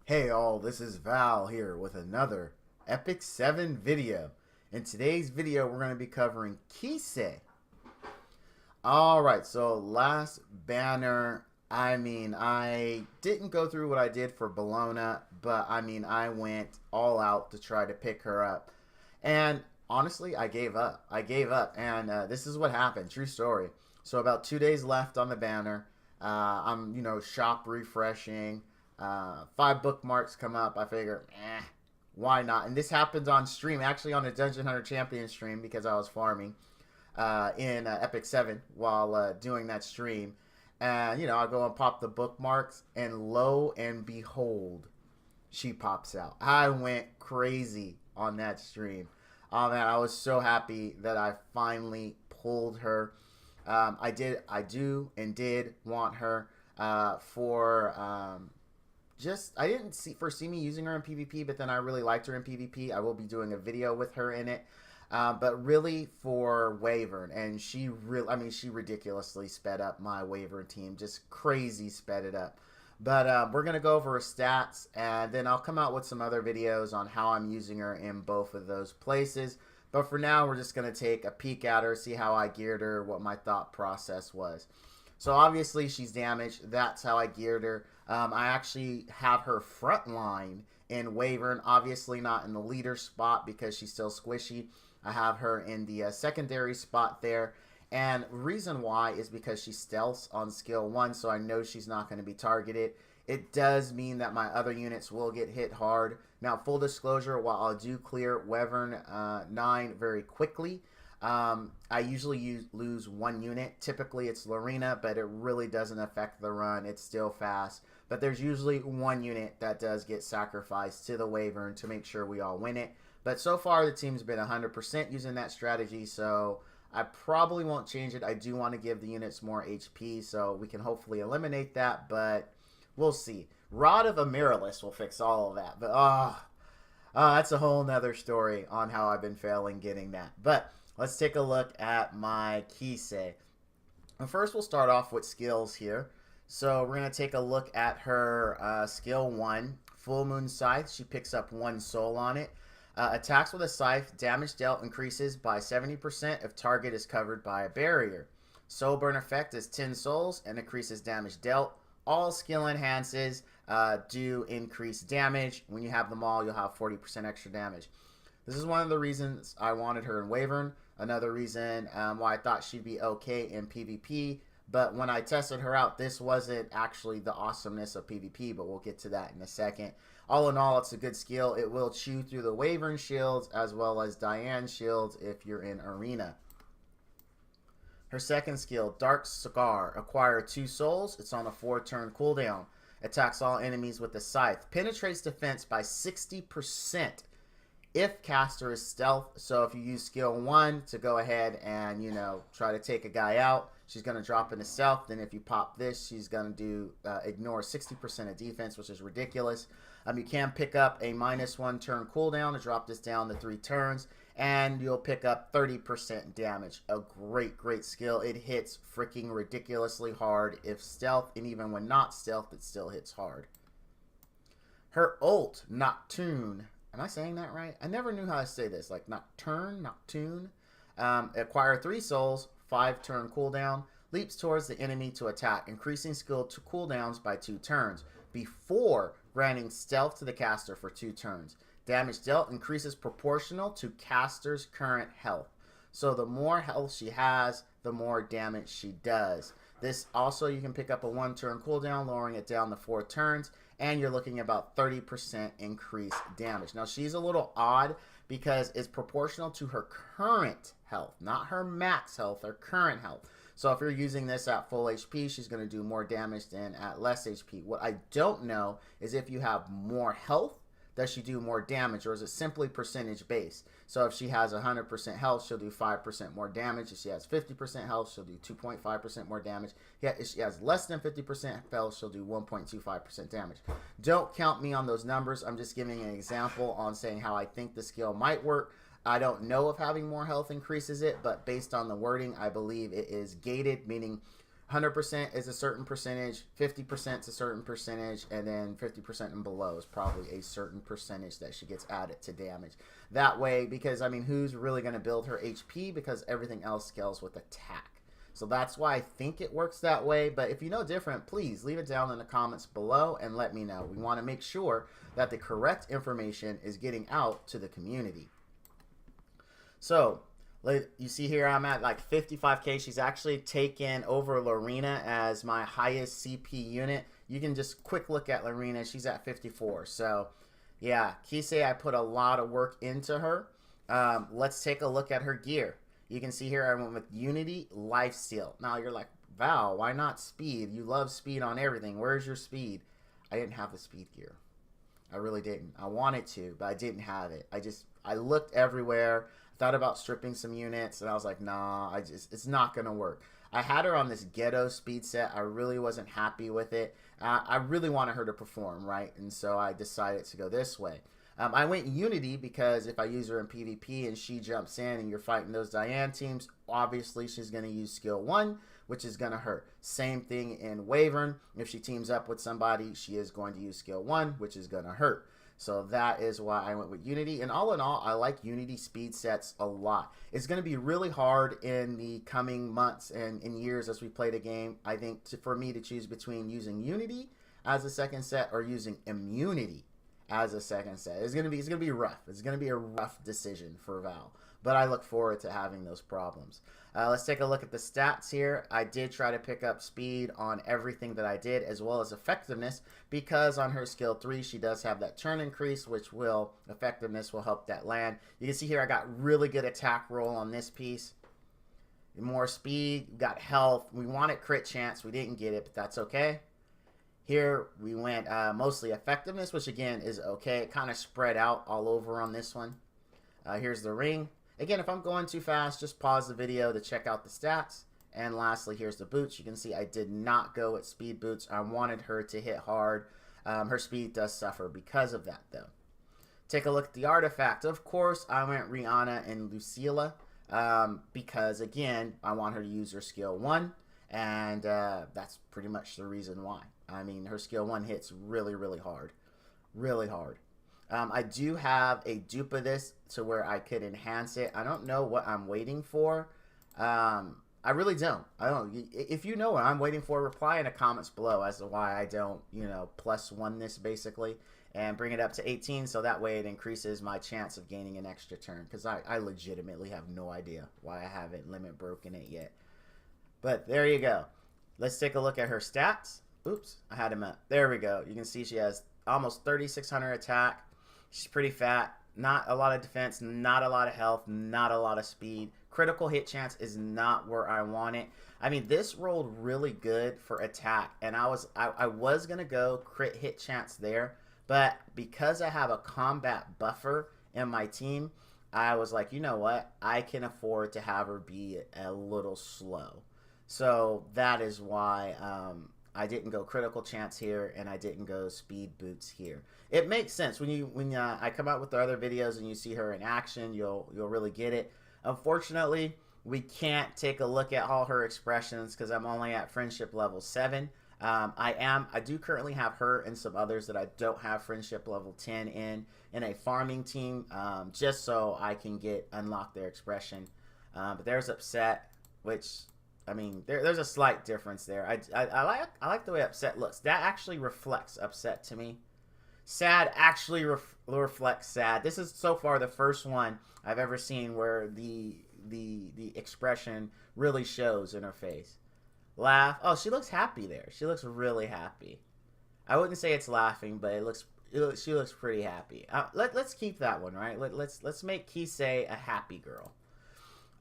Hey all, this is Val here with another Epic 7 video. In today's video, we're going to be covering Kise. Alright, so last banner, I didn't go through what I did for Bologna, but I went all out to try to pick her up. And honestly, I gave up. And this is what happened. True story. So about 2 days left on the banner. I'm shop refreshing. 5 bookmarks come up. I figure, why not? And this happens on stream, actually on a Dungeon Hunter Champion stream because I was farming in Epic 7 while doing that stream. And, I go and pop the bookmarks, and lo and behold, she pops out. I went crazy on that stream. Oh man, I was so happy that I finally pulled her. I do and did want her for I didn't foresee me using her in PvP, but then I really liked her in PvP. I will be doing a video with her in it. But really for Wyvern, and she ridiculously sped up my Wyvern team, just crazy sped it up. But we're going to go over her stats, and then I'll come out with some other videos on how I'm using her in both of those places. But for now, we're just going to take a peek at her, see how I geared her, what my thought process was. So obviously she's damaged. That's how I geared her. I actually have her front line in Wyvern, obviously not in the leader spot because she's still squishy. I have her in the secondary spot there. And reason why is because she stealths on skill 1, so I know she's not going to be targeted. It does mean that my other units will get hit hard. Now, full disclosure, while I do clear Wyvern 9 very quickly, I usually lose 1 unit. Typically, it's Lorena, but it really doesn't affect the run. It's still fast. But there's usually 1 unit that does get sacrificed to the Wyvern to make sure we all win it. But so far, the team's been 100% using that strategy, so I probably won't change it. I do want to give the units more HP, so we can hopefully eliminate that, but we'll see. Rod of Amaryllis will fix all of that, but that's a whole nother story on how I've been failing getting that. But let's take a look at my Kise. And first, we'll start off with skills here. So we're going to take a look at her skill 1, Full Moon Scythe. She picks up 1 soul on it. Attacks with a scythe, damage dealt increases by 70% if target is covered by a barrier. Soul burn effect is 10 souls and increases damage dealt. All skill enhances do increase damage. When you have them all, you'll have 40% extra damage. This is one of the reasons I wanted her in Wyvern. Another reason why I thought she'd be okay in PvP. But when I tested her out, this wasn't actually the awesomeness of PvP, but we'll get to that in a second. All in all, it's a good skill. It will chew through the Wyvern shields as well as Diane shields if you're in Arena. Her second skill, Dark Scar. Acquire 2 souls. It's on a 4-turn cooldown. Attacks all enemies with a scythe. Penetrates defense by 60% if caster is stealth. So if you use skill 1 to go ahead and, try to take a guy out, she's going to drop into stealth. Then if you pop this, she's going to do ignore 60% of defense, which is ridiculous. You can pick up a -1 turn cooldown to drop this down to 3 turns, and you'll pick up 30% damage. A great skill. It hits freaking ridiculously hard if stealth, and even when not stealth, it still hits hard. Her ult, Nocturne. Am I saying that right? I never knew how to say this. Like Nocturne. Acquire 3 souls, 5-turn cooldown. Leaps towards the enemy to attack, increasing skill to cooldowns by 2 turns, before granting stealth to the caster for 2 turns. Damage dealt increases proportional to caster's current health. So the more health she has, the more damage she does. This also, you can pick up a 1-turn cooldown, lowering it down to 4 turns, and you're looking about 30% increased damage. Now, she's a little odd because it's proportional to her current health, not her max health, her current health. So if you're using this at full HP, she's going to do more damage than at less HP. What I don't know is if you have more health, does she do more damage, or is it simply percentage based? So if she has 100% health, she'll do 5% more damage. If she has 50% health, she'll do 2.5% more damage. If she has less than 50% health, she'll do 1.25% damage. Don't count me on those numbers. I'm just giving an example on saying how I think the skill might work. I don't know if having more health increases it, but based on the wording, I believe it is gated, meaning 100% is a certain percentage, 50% is a certain percentage, and then 50% and below is probably a certain percentage that she gets added to damage. That way, because, I mean, who's really going to build her HP? Because everything else scales with attack. So that's why I think it works that way. But if you know different, please leave it down in the comments below and let me know. We want to make sure that the correct information is getting out to the community. So you see here I'm at like 55k. She's actually taken over Lorena as my highest CP unit. You can just quick look at Lorena. She's at 54. So yeah, Kise, I put a lot of work into her. Let's take a look at her gear. You can see here I went with Unity Lifesteal. Now you're like, Val, why not speed? You love speed on everything. Where's your speed? I didn't have the speed gear. I really didn't. I wanted to, but I didn't have it. I looked everywhere. Thought about stripping some units, and I was like, nah, it's not gonna work. I had her on this ghetto speed set. I really wasn't happy with it. I really wanted her to perform, right? And so I decided to go this way. I went Unity because if I use her in PvP and she jumps in and you're fighting those Diane teams, obviously she's going to use skill 1, which is going to hurt. Same thing in Wyvern. If she teams up with somebody, she is going to use skill 1, which is going to hurt. So that is why I went with Unity. And all in all, I like Unity speed sets a lot. It's going to be really hard in the coming months and in years as we play the game, I think, for me to choose between using Unity as a second set or using Immunity as a second set. It's gonna be rough. It's gonna be a rough decision for Val, but I look forward to having those problems. Let's take a look at the stats here. I did try to pick up speed on everything that I did, as well as effectiveness, because on her skill 3 she does have that turn increase, which will effectiveness will help that land. You can see here I got really good attack roll on this piece. More speed, got health. We wanted crit chance, we didn't get it, but that's okay. Here we went mostly effectiveness, which again is okay. It kind of spread out all over on this one. Here's the ring. Again, if I'm going too fast, just pause the video to check out the stats. And lastly, here's the boots. You can see I did not go with speed boots. I wanted her to hit hard. Her speed does suffer because of that, though. Take a look at the artifact. Of course, I went Rihanna and Lucilla because, again, I want her to use her skill 1. And that's pretty much the reason why. I mean, her skill 1 hits really, really hard. Really hard. I do have a dupe of this to where I could enhance it. I don't know what I'm waiting for. I really don't. I don't. If you know what I'm waiting for, reply in the comments below as to why I don't, you know, +1 this basically and bring it up to 18 so that way it increases my chance of gaining an extra turn, because I legitimately have no idea why I haven't limit broken it yet. But there you go. Let's take a look at her stats. Oops, I had him up. There we go. You can see she has almost 3,600 attack. She's pretty fat. Not a lot of defense, not a lot of health, not a lot of speed. Critical hit chance is not where I want it. I mean, this rolled really good for attack, and I was going to go crit hit chance there, but because I have a combat buffer in my team, I was like, you know what? I can afford to have her be a little slow. So that is why I didn't go critical chance here, and I didn't go speed boots here. It makes sense when I come out with the other videos and you see her in action, you'll really get it. Unfortunately, we can't take a look at all her expressions because I'm only at friendship level 7. I do currently have her and some others that I don't have friendship level 10 in a farming team, just so I can unlock their expression. But there's upset, which, I mean, there's a slight difference there. I like the way upset looks. That actually reflects upset to me. Sad actually reflects sad. This is so far the first one I've ever seen where the expression really shows in her face. Laugh. Oh, she looks happy there. She looks really happy. I wouldn't say it's laughing, but she looks pretty happy. Let's keep that one, right? Let's make Kise a happy girl.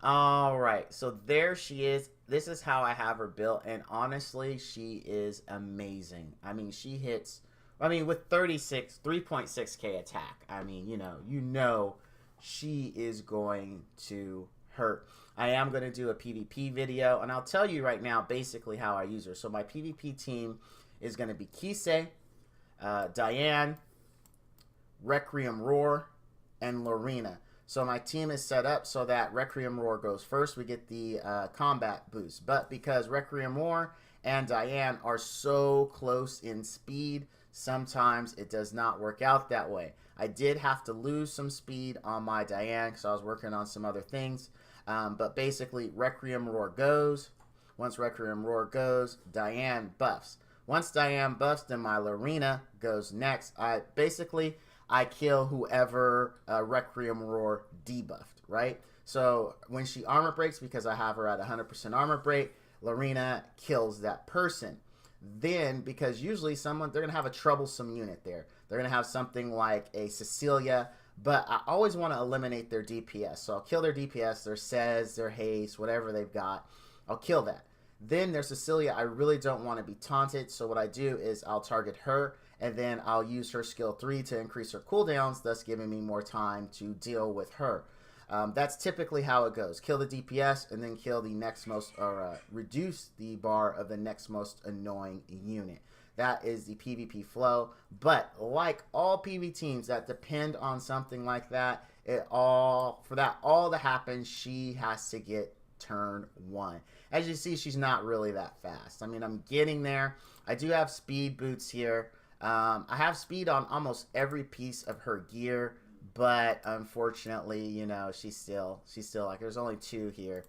All right, so there she is. This is how I have her built, and honestly, she is amazing. I mean, she hits, I mean, with 3.6k attack. I mean, you know, she is going to hurt. I am going to do a PvP video, and I'll tell you right now basically how I use her. So my PvP team is going to be Kise, Diane, Requiem Roar, and Lorena. So my team is set up so that Requiem Roar goes first. We get the combat boost. But because Requiem Roar and Diane are so close in speed, sometimes it does not work out that way. I did have to lose some speed on my Diane because I was working on some other things. But basically, Requiem Roar goes. Once Requiem Roar goes, Diane buffs. Once Diane buffs, then my Lorena goes next. I kill whoever Requiem Roar debuffed, right? So when she armor breaks, because I have her at 100% armor break, Lorena kills that person. Then, because usually they're going to have a troublesome unit there. They're going to have something like a Cecilia, but I always want to eliminate their DPS. So I'll kill their DPS, their Sez, their haste, whatever they've got. I'll kill that. Then their Cecilia, I really don't want to be taunted. So what I do is I'll target her, and then I'll use her skill 3 to increase her cooldowns, thus giving me more time to deal with her. That's typically how it goes. Kill the DPS, and then kill the next most, or reduce the bar of the next most annoying unit. That is the PvP flow. But like all PvP teams that depend on something like that, for that all to happen, she has to get turn 1. As you see, she's not really that fast. I mean, I'm getting there. I do have speed boots here. I have speed on almost every piece of her gear, but unfortunately, you know, she's still like, there's only 2 here.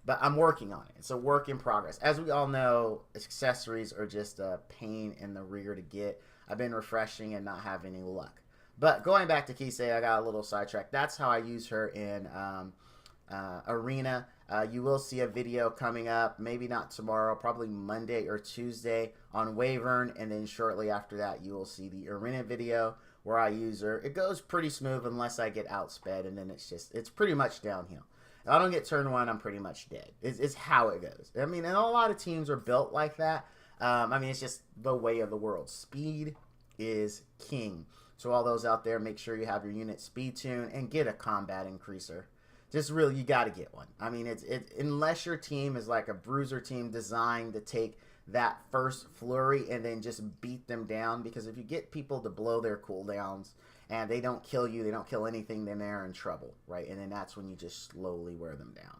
But I'm working on it. It's a work in progress. As we all know, accessories are just a pain in the rear to get. I've been refreshing and not having any luck. But going back to Kise, I got a little sidetracked. That's how I use her in Arena. You will see a video coming up, maybe not tomorrow, probably Monday or Tuesday on Wyvern, and then shortly after that you will see the Arena video where I use her. It goes pretty smooth unless I get outsped, and then it's pretty much downhill. If I don't get turn 1, I'm pretty much dead. It's how it goes. I mean, and a lot of teams are built like that. I mean, it's just the way of the world. Speed is king. So all those out there, make sure you have your unit speed tune and get a combat increaser. Just really, you got to get one. I mean, unless your team is like a bruiser team designed to take that first flurry and then just beat them down, because if you get people to blow their cooldowns and they don't kill you, they don't kill anything, then they're in trouble, right? And then that's when you just slowly wear them down.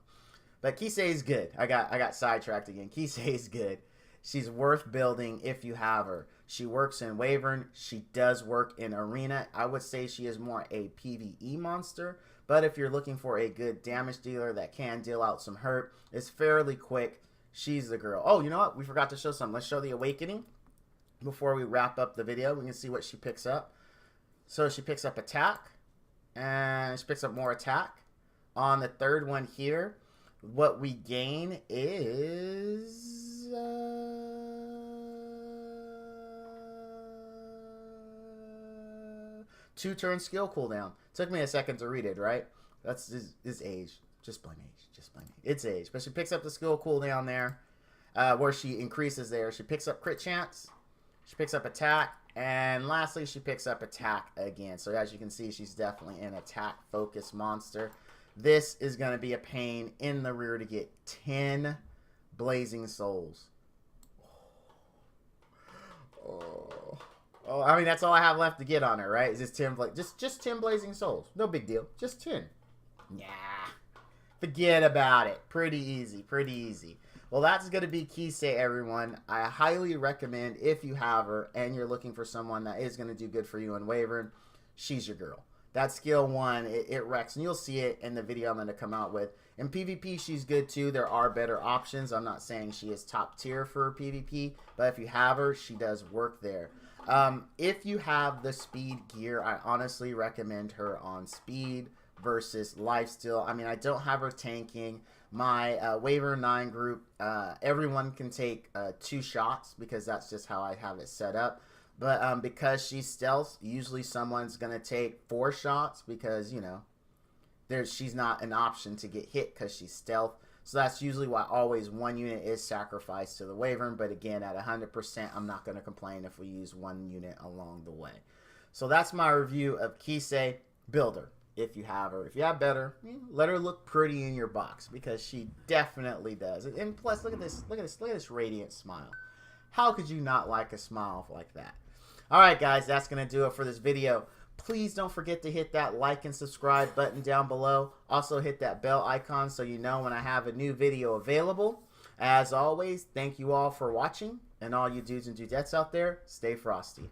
But Kise is good. I got sidetracked again. Kise is good. She's worth building if you have her. She works in Wyvern. She does work in Arena. I would say she is more a PvE monster. But if you're looking for a good damage dealer that can deal out some hurt, it's fairly quick. She's the girl. Oh, you know what? We forgot to show something. Let's show the Awakening before we wrap up the video. We can see what she picks up. So she picks up attack, and she picks up more attack. On the third one here, what we gain is 2-turn skill cooldown. Took me a second to read it, right? That's his age. Just plain age. Just plain age. It's age. But she picks up the skill cooldown there, where she increases there. She picks up crit chance. She picks up attack. And lastly, she picks up attack again. So as you can see, she's definitely an attack-focused monster. This is going to be a pain in the rear to get 10 Blazing Souls. Oh, I mean, that's all I have left to get on her, right? Is just 10, just 10 Blazing Souls. No big deal. Just 10. Nah. Forget about it. Pretty easy. Pretty easy. Well, that's going to be Kise, everyone. I highly recommend, if you have her and you're looking for someone that is going to do good for you in Wyvern, she's your girl. That skill 1, it wrecks. And you'll see it in the video I'm going to come out with. In PvP, she's good too. There are better options. I'm not saying she is top tier for PvP, but if you have her, she does work there. If you have the speed gear, I honestly recommend her on speed versus lifesteal. I mean, I don't have her tanking. My Wyvern 9 group, everyone can take 2 shots because that's just how I have it set up. But because she's stealth, usually someone's going to take 4 shots because, you know, she's not an option to get hit because she's stealth. So that's usually why always 1 unit is sacrificed to the Wyvern. But again, at 100%, I'm not going to complain if we use 1 unit along the way. So that's my review of Kise. Builder, if you have her. If you have better, let her look pretty in your box because she definitely does. And plus, look at this. Look at this. Look at this radiant smile. How could you not like a smile like that? All right, guys, that's going to do it for this video. Please don't forget to hit that like and subscribe button down below. Also hit that bell icon so you know when I have a new video available. As always, thank you all for watching, and all you dudes and dudettes out there, stay frosty.